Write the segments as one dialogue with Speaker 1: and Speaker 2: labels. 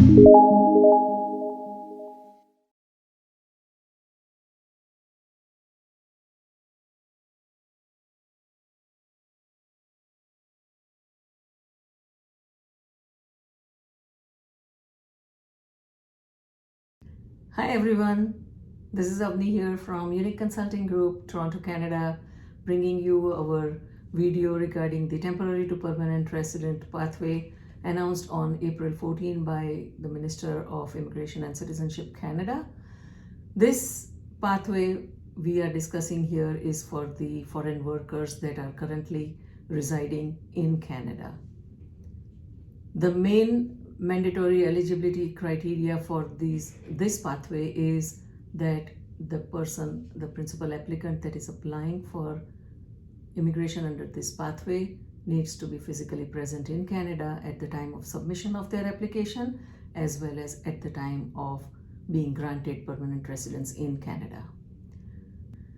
Speaker 1: Hi everyone, this is Avni here from Unique Consulting Group, Toronto, Canada, bringing you our video regarding the temporary to permanent resident pathway announced on April 14 by the Minister of Immigration and Citizenship Canada. This pathway we are discussing here is for the foreign workers that are currently residing in Canada. The main mandatory eligibility criteria for this pathway is that the principal applicant that is applying for immigration under this pathway needs to be physically present in Canada at the time of submission of their application, as well as at the time of being granted permanent residence in Canada.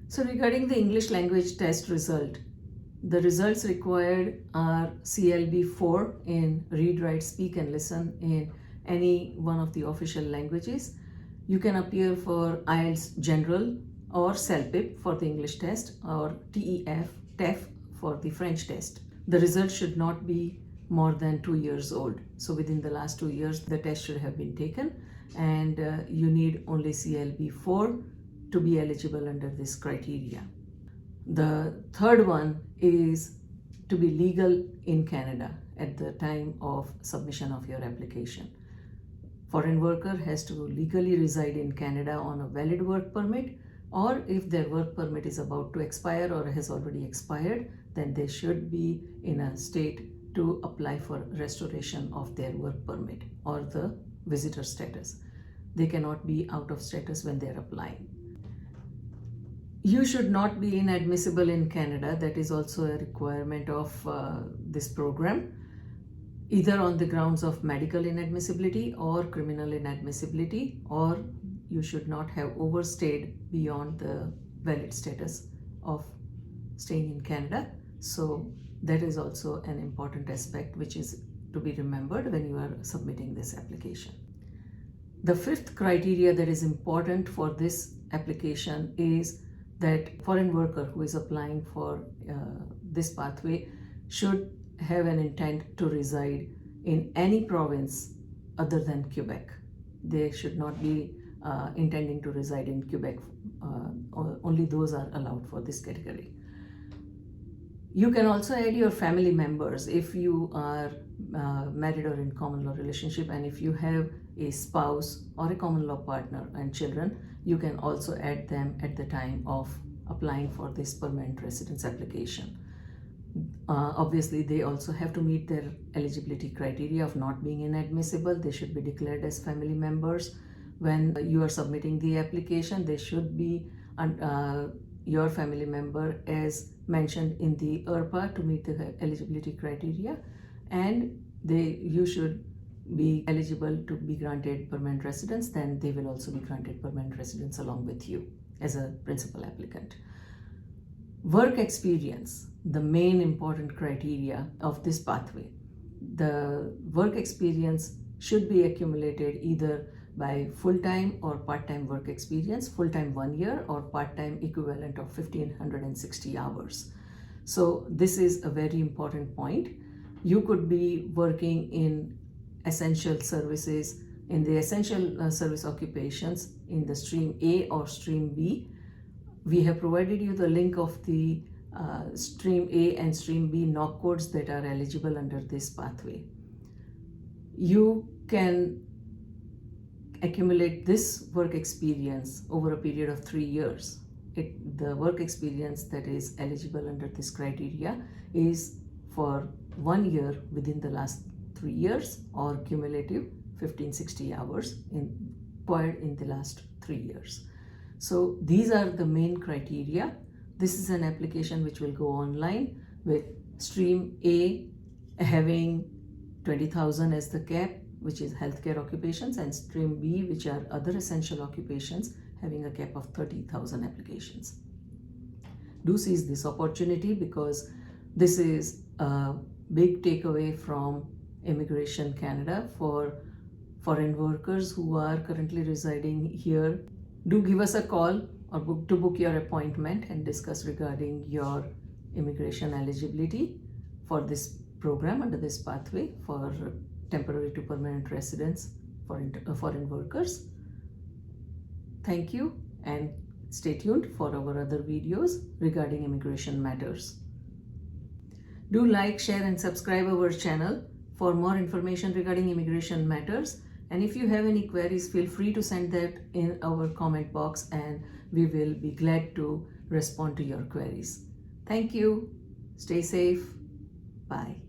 Speaker 1: So regarding the English language test result, the results required are CLB-4 in read, write, speak and listen in any one of the official languages. You can appear for IELTS General or CELPIP for the English test, or TEF for the French test. The result should not be more than 2 years old. So within the last 2 years, the test should have been taken, and you need only CLB-4 to be eligible under this criteria. The third one is to be legal in Canada at the time of submission of your application. Foreign worker has to legally reside in Canada on a valid work permit, or if their work permit is about to expire or has already expired, then they should be in a state to apply for restoration of their work permit or the visitor status. They cannot be out of status when they are applying. You should not be inadmissible in Canada. That is also a requirement of this program, either on the grounds of medical inadmissibility or criminal inadmissibility, or you should not have overstayed beyond the valid status of staying in Canada. So that is also an important aspect which is to be remembered when you are submitting this application. The fifth criteria that is important for this application is that foreign worker who is applying for this pathway should have an intent to reside in any province other than Quebec. They should not be intending to reside in Quebec. Only those are allowed for this category. You can also add your family members if you are married or in common law relationship, and if you have a spouse or a common law partner and children, you can also add them at the time of applying for this permanent residence application. Obviously, they also have to meet their eligibility criteria of not being inadmissible. They should be declared as family members. When you are submitting the application, they should be your family member as mentioned in the IRPA to meet the eligibility criteria, and you should be eligible to be granted permanent residence. Then they will also be granted permanent residence along with you as a principal applicant. Work experience, the main important criteria of this pathway. The work experience should be accumulated either by full-time or part-time work experience, full-time 1 year or part-time equivalent of 1,560 hours. So this is a very important point. You could be working in essential services, in the essential service occupations in the stream A or stream B. We have provided you the link of the stream A and stream B NOC codes that are eligible under this pathway. You can accumulate this work experience over a period of 3 years. The work experience that is eligible under this criteria is for 1 year within the last 3 years, or cumulative 1,560 hours acquired in the last 3 years. So these are the main criteria. This is an application which will go online, with stream A having 20,000 as the cap, which is healthcare occupations, and stream B, which are other essential occupations, having a cap of 30,000 applications. Do seize this opportunity, because this is a big takeaway from Immigration Canada for foreign workers who are currently residing here. Do give us a call or book your appointment and discuss regarding your immigration eligibility for this program under this pathway for temporary to permanent residence for foreign workers. Thank you, and stay tuned for our other videos regarding immigration matters. Do like, share and subscribe our channel for more information regarding immigration matters. And if you have any queries, feel free to send that in our comment box and we will be glad to respond to your queries. Thank you. Stay safe. Bye.